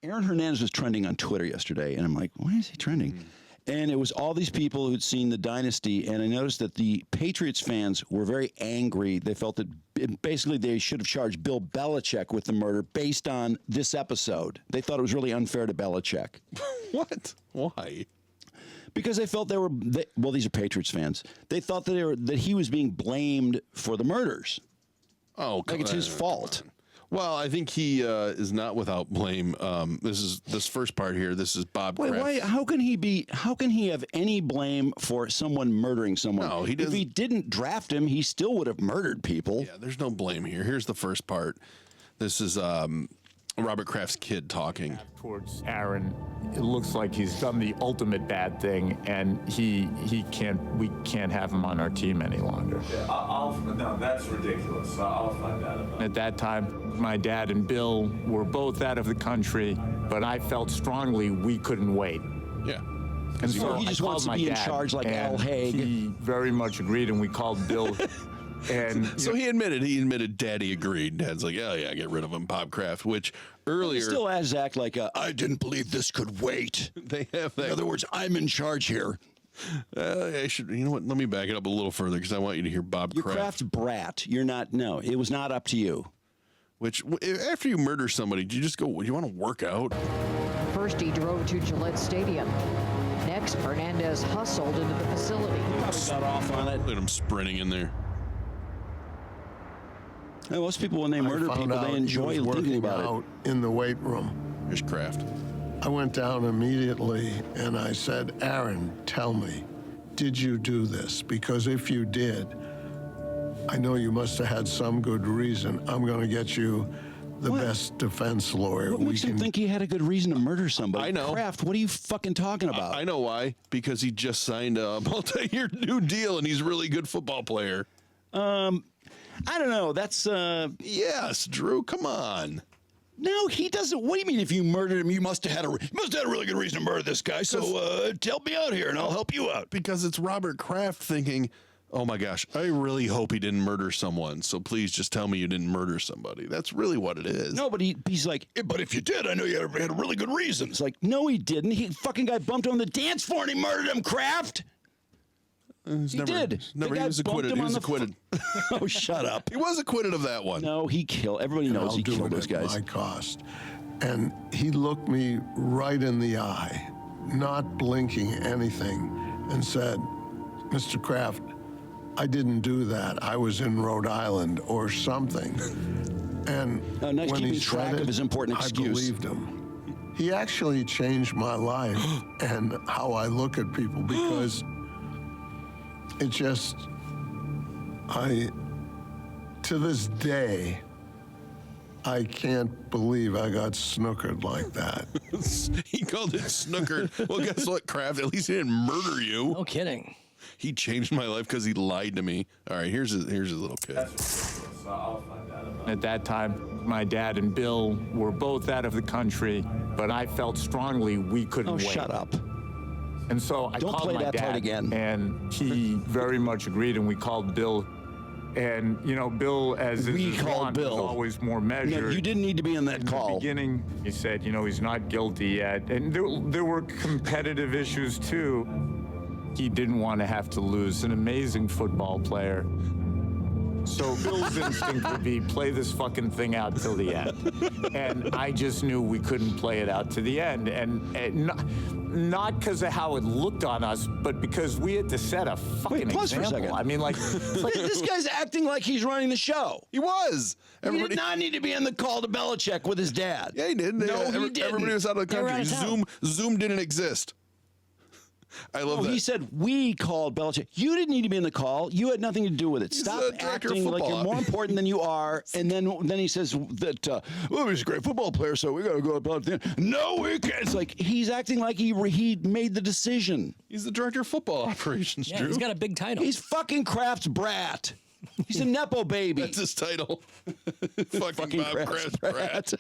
Aaron Hernandez was trending on Twitter yesterday, and I'm like, why is he trending? And it was all these people who'd seen the Dynasty, and I noticed that the Patriots fans were very angry. They felt that basically they should have charged Bill Belichick with the murder based on this episode. They thought it was really unfair to Belichick. What? Why? Because they felt well, these are Patriots fans. They thought that he was being blamed for the murders. Oh, like it's his fault. Well, I think he is not without blame. This first part here. This is Bob Kraft. Why? How can he have any blame for someone murdering someone? No, he doesn't. If he didn't draft him, he still would have murdered people. Yeah, there's no blame here. Here's the first part. This is Robert Kraft's kid talking. Towards Aaron, it looks like he's done the ultimate bad thing, and we can't have him on our team any longer. Yeah, no, that's ridiculous. I'll find out about it. At that time, my dad and Bill were both out of the country, but I felt strongly we couldn't wait. Yeah. And so he just wants to be in charge like Al Haig. He very much agreed, and we called Bill. And so he admitted Daddy agreed. Dad's like, oh yeah, get rid of him, Bob Kraft, which earlier. He still has to act like, I didn't believe this could wait. They have that. In other words, I'm in charge here. I should, you know what, let me back it up a little further because I want you to hear Bob Kraft. You're Kraft's brat. You're not, no, it was not up to you. Which, after you murder somebody, do you just go, do you want to work out? First, he drove to Gillette Stadium. Next, Hernandez hustled into the facility. Got off on it. Look at him sprinting in there. Most people, when they murder people, they enjoy thinking about it. In the weight room. Here's Kraft. I went down immediately and I said, Aaron, tell me, did you do this? Because if you did, I know you must have had some good reason. I'm going to get you the best defense lawyer. What makes him think he had a good reason to murder somebody? I know. Kraft, what are you fucking talking about? I know why. Because he just signed a multi-year new deal and he's a really good football player. I don't know. That's yes, Drew. Come on. No, he doesn't. What do you mean? If you murdered him, you must have had a really good reason to murder this guy. So help me out here, and I'll help you out. Because it's Robert Kraft thinking, oh my gosh, I really hope he didn't murder someone. So please just tell me you didn't murder somebody. That's really what it is. No, but he's like, but if you did, I know you had a really good reason. It's like, no, he didn't. He fucking guy bumped him on the dance floor and he murdered him. Kraft. He did. He was acquitted. He was acquitted. Oh, shut up. He was acquitted of that one. No, he killed. Everybody knows he killed those guys. At my cost. And he looked me right in the eye, not blinking anything, and said, Mr. Kraft, I didn't do that. I was in Rhode Island or something. And nice when keeping he track said of his important excuse. I believed him. He actually changed my life and how I look at people because it just, to this day, I can't believe I got snookered like that. He called it snookered. Well, guess what, Kraft? At least he didn't murder you. No kidding. He changed my life because he lied to me. All right, here's his little kid. I'll find out about it. At that time, my dad and Bill were both out of the country, but I felt strongly we couldn't wait. Oh, shut up. And so I called my dad, again. And he very much agreed, and we called Bill. And, you know, Bill, as we called Bill, was always more measured. No, you didn't need to be in that call. In the beginning, he said, you know, he's not guilty yet. And there were competitive issues, too. He didn't want to have to lose an amazing football player. So Bill's instinct would be, play this fucking thing out till the end. And I just knew we couldn't play it out to the end. And not because of how it looked on us, but because we had to set a fucking pause example. For a second. I mean, like this guy's acting like he's running the show. He was. He did not need to be in the call to Belichick with his dad. Yeah, he did. No, he didn't. Everybody was out of the country. Zoom didn't exist. I love that. He said, we called Belichick. You didn't need to be in the call. You had nothing to do with it. Stop acting like you're more important than you are. And then he says that, well, he's a great football player, so we got to go about the end. No, we can't. It's like he's acting like he made the decision. He's the director of football operations, Yeah, Drew. he's got a big title. He's fucking Kraft's brat. He's a Nepo baby. That's his title. fucking Bob Kraft's brat.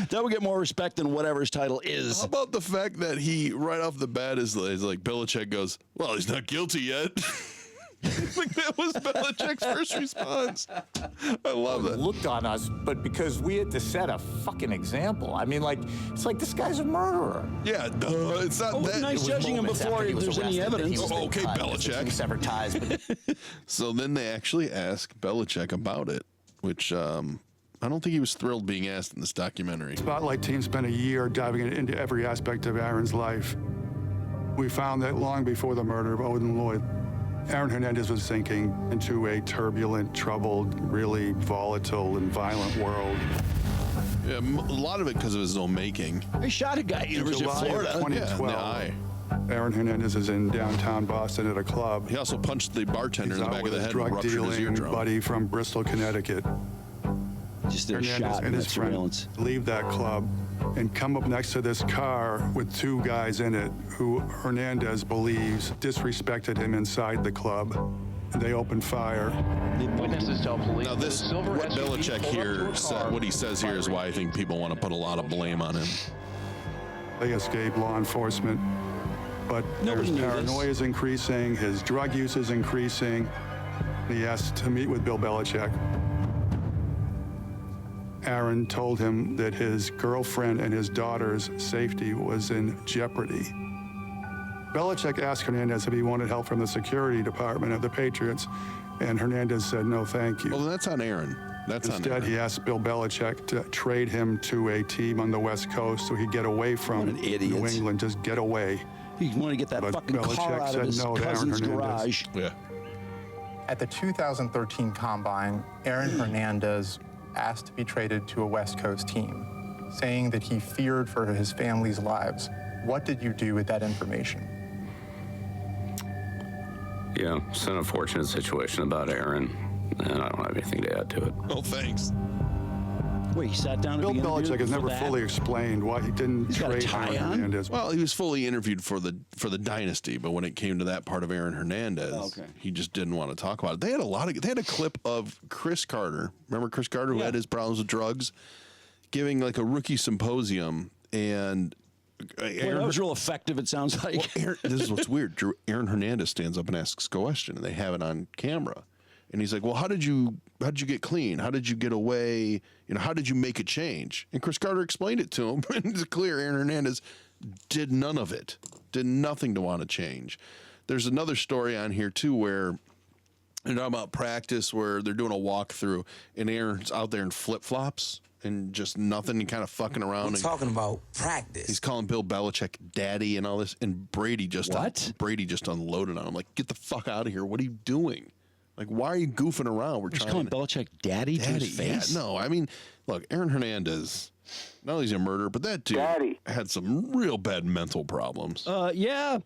That would get more respect than whatever his title is. How about the fact that he, right off the bat, is like Belichick goes, well, he's not guilty yet. Like that was Belichick's first response. I love that. Looked on us, but because we had to set a fucking example. I mean, like, it's like this guy's a murderer. Yeah, it's not that. Nice judging him before there's any evidence. Oh, okay, Belichick. Severed ties. But So then they actually ask Belichick about it, which I don't think he was thrilled being asked in this documentary. Spotlight team spent a year diving into every aspect of Aaron's life. We found that long before the murder of Odin Lloyd, Aaron Hernandez was sinking into a turbulent, troubled, really volatile and violent world. Yeah, a lot of it because of his own making. He shot a guy at University of July of Florida. 2012, Yeah, in the eye. Aaron Hernandez is in downtown Boston at a club. He also punched the bartender He's in the out back of with the his head and drug ruptured his dealing eardrum. buddy from Bristol, Connecticut. Just did a Hernandez shot in and that his friend surveillance. leave that club and come up next to this car with two guys in it who Hernandez believes disrespected him inside the club. They opened fire. Witnesses tell police Now this, the silver what SUV Belichick pulled up to here a said, car. what he says here is why I think people want to put a lot of blame on him. They escaped law enforcement. But Nobody his knew this. paranoia is increasing, his drug use is increasing. He asked to meet with Bill Belichick. Aaron told him that his girlfriend and his daughter's safety was in jeopardy. Belichick asked Hernandez if he wanted help from the security department of the Patriots, and Hernandez said, no, thank you. Well, that's on Aaron. That's on Instead, Aaron. he asked Bill Belichick to trade him to a team on the West Coast so he'd get away from What an idiot. New England, just get away. He wanted to get that But fucking car Belichick out of said his no to Aaron cousin's Hernandez. garage. Yeah. At the 2013 Combine, Aaron Hernandez asked to be traded to a West Coast team, saying that he feared for his family's lives. What did you do with that information? Yeah, it's an unfortunate situation about Aaron, and I don't have anything to add to it. Oh, thanks. Wait, he sat down to Bill be interviewed Belichick has for never that? fully explained why he didn't He's got a trade tie Aaron on? Hernandez. Well, he was fully interviewed for the Dynasty, but when it came to that part of Aaron Hernandez, okay. he just didn't want to talk about it. They had a clip of Chris Carter. Remember Chris Carter, who had his problems with drugs, giving like a rookie symposium, and Well, that was real effective, it sounds like. this is what's weird. Aaron Hernandez stands up and asks a question, and they have it on camera. And he's like, "Well, how did you get clean? How did you get away? You know, how did you make a change?" And Chris Carter explained it to him, and it's clear Aaron Hernandez did none of it, did nothing to want to change. There's another story on here too where they're talking about practice, where they're doing a walkthrough, and Aaron's out there in flip flops and just nothing, and kind of fucking around. we're talking about practice. He's calling Bill Belichick daddy and all this, and Brady just unloaded on him. Like, get the fuck out of here! What are you doing? Like, why are you goofing around? We're He's trying calling to Belichick daddy to his face? Yeah, no, I mean, look, Aaron Hernandez, not only is he a murderer, but that dude had some real bad mental problems. Yeah.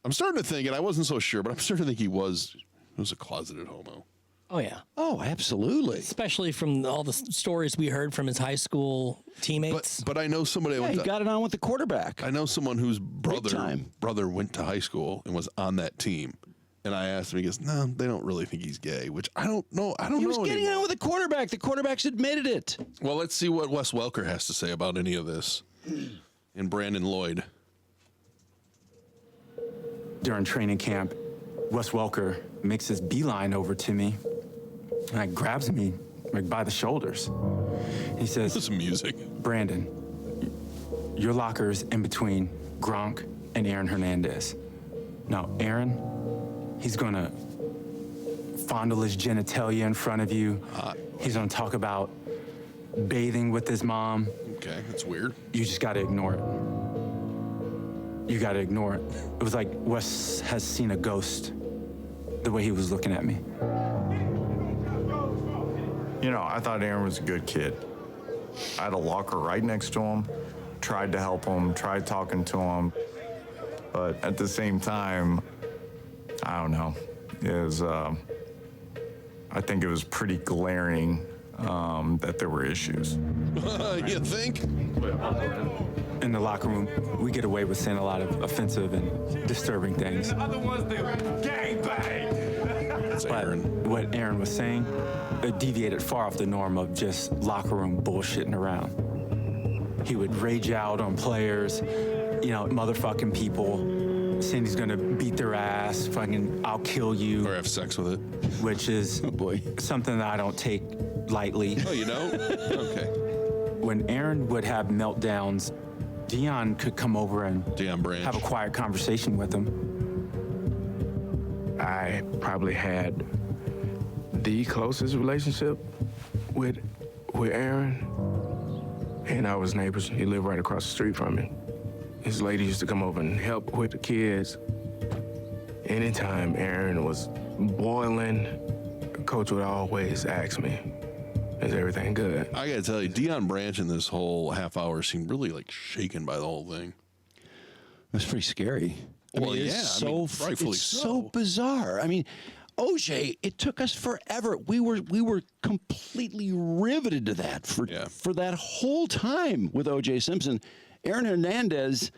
I'm starting to think, and I wasn't so sure, but I'm starting to think he was a closeted homo. Oh, yeah. Oh, absolutely. Especially from all the stories we heard from his high school teammates. But I know somebody. Yeah, he got it on with the quarterback. I know someone whose time. brother went to high school and was on that team. And I asked him, he goes, "No, they don't really think he's gay," which I don't know. He was getting on with the quarterback. The quarterback's admitted it. Well, let's see what Wes Welker has to say about any of this. And Brandon Lloyd. During training camp, Wes Welker makes this beeline over to me, and like grabs me like by the shoulders. He says, "This is music, Brandon. Your locker's in between Gronk and Aaron Hernandez. Now, Aaron, he's gonna fondle his genitalia in front of you. He's gonna talk about bathing with his mom. Okay, that's weird. You just gotta ignore it. You gotta ignore it." It was like Wes has seen a ghost, the way he was looking at me. You know, I thought Aaron was a good kid. I had a locker right next to him, tried to help him, tried talking to him. But at the same time, I don't know. It was, I think it was pretty glaring that there were issues. You think? In the locker room, we get away with saying a lot of offensive and disturbing things. Other ones, they were gangbang. That's But Aaron. what Aaron was saying, it deviated far off the norm of just locker room bullshitting around. He would rage out on players, you know, motherfucking people. Cindy's gonna beat their ass, fucking, I'll kill you. Or have sex with it. Which is something that I don't take lightly. Oh, you know? Okay. When Aaron would have meltdowns, Dion could come over and have a quiet conversation with him. I probably had the closest relationship with Aaron, and I was neighbors. He lived right across the street from me. His lady used to come over and help with the kids. Anytime Aaron was boiling, Coach would always ask me, "Is everything good?" I gotta tell you, Deion Branch in this whole half hour seemed really like shaken by the whole thing. That's pretty scary. Well, it's rightfully it's so bizarre. I mean, OJ, it took us forever. We were completely riveted to that for that whole time with OJ Simpson. Aaron Hernandez,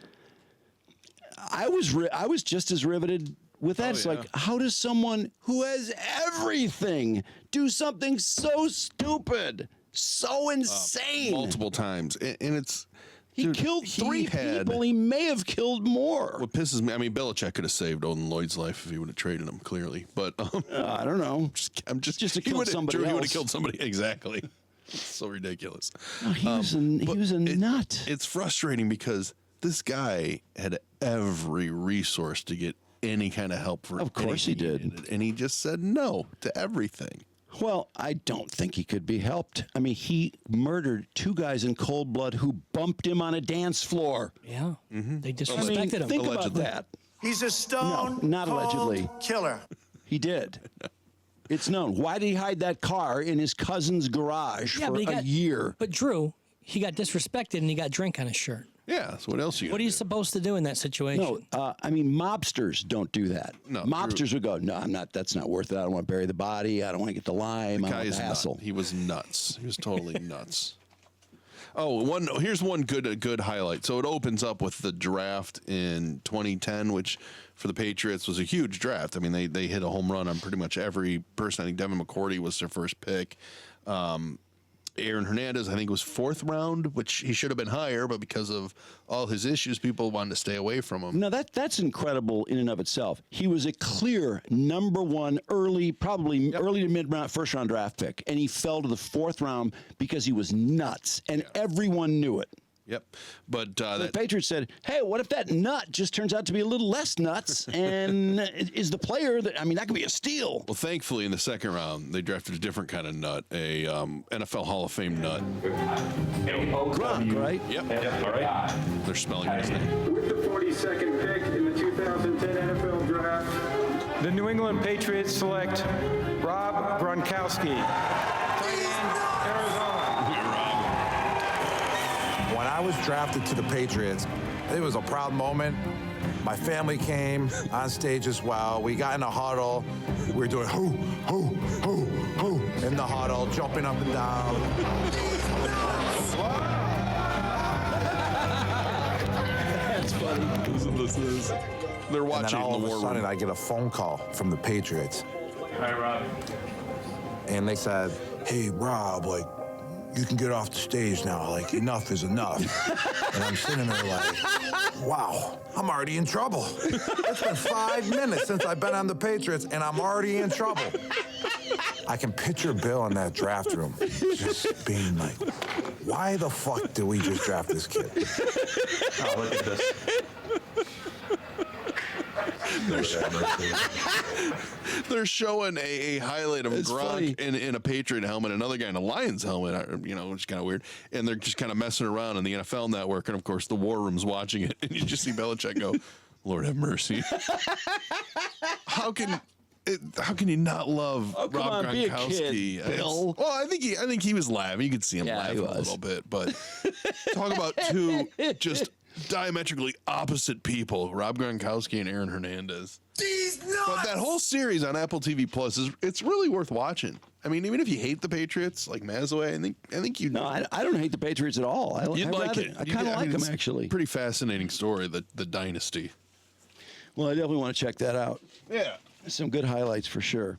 I was just as riveted with that. It's like, how does someone who has everything do something so stupid, so insane? Multiple times. And it's... He killed three people. He may have killed more. What pisses me, I mean, Belichick could have saved Odin Lloyd's life if he would have traded him, clearly. But I don't know. Just to kill somebody else. He would have killed somebody. Exactly. It's so ridiculous. No, he was a nut. It's frustrating because this guy had every resource to get any kind of help for. Of course he did. Needed, and he just said no to everything. Well, I don't think he could be helped. I mean, he murdered two guys in cold blood who bumped him on a dance floor. Yeah, they disrespected him. Think about that. He's a stone not allegedly. killer. He did. It's known. Why did he hide that car in his cousin's garage for a year? But Drew, he got disrespected and he got drink on his shirt. Yeah, so what else What are you supposed to do in that situation? No, I mean, mobsters don't do that. No, mobsters would go, no, I'm not. That's not worth it. I don't want to bury the body. I don't want to get the lime. I don't want the hassle. He was nuts. He was totally nuts. Oh, here's one good highlight. So it opens up with the draft in 2010, which for the Patriots was a huge draft. I mean, they hit a home run on pretty much every person. I think Devin McCourty was their first pick. Aaron Hernandez, I think, was 4th round, which he should have been higher, but because of all his issues, people wanted to stay away from him. No, that's incredible in and of itself. He was a clear number one early to mid-round, first-round draft pick, and he fell to the 4th round because he was nuts, and everyone knew it. Yep. But the Patriots said, hey, what if that nut just turns out to be a little less nuts and is the player that, I mean, that could be a steal. Well, thankfully, in the 2nd round, they drafted a different kind of nut, a NFL Hall of Fame nut. Gronk, right? Yep. All right. They're spelling his name. With the 42nd pick in the 2010 NFL Draft, the New England Patriots select Rob Gronkowski. When I was drafted to the Patriots, it was a proud moment. My family came on stage as well. We got in a huddle. We were doing hoo, hoo, hoo, hoo in the huddle, jumping up and down. That's funny. Listen to this. They're watching and then all the of war a sudden, room. I get a phone call from the Patriots. Hi, Rob. And they said, hey, Rob, like, you can get off the stage now. Like, enough is enough. And I'm sitting there like, wow, I'm already in trouble. It's been 5 minutes since I've been on the Patriots, and I'm already in trouble. I can picture Bill in that draft room just being like, why the fuck did we just draft this kid? Oh, look at this. They're showing a highlight of Gronk in a Patriot helmet, another guy in a Lions helmet, which is kind of weird. And they're just kind of messing around on the NFL Network. And, of course, the War Room's watching it. And you just see Belichick go, Lord have mercy. How can you not love Rob Gronkowski? Bill. Well, I think he was laughing. You could see him laughing a little bit. But talk about two just diametrically opposite people, Rob Gronkowski and Aaron Hernandez. But that whole series on Apple TV Plus it's really worth watching. I mean, even if you hate the Patriots, like Mazaway, I think you. No, I don't hate the Patriots at all. You'd like it. I kind of like them, actually. Pretty fascinating story, the Dynasty. Well, I definitely want to check that out. Yeah, some good highlights for sure.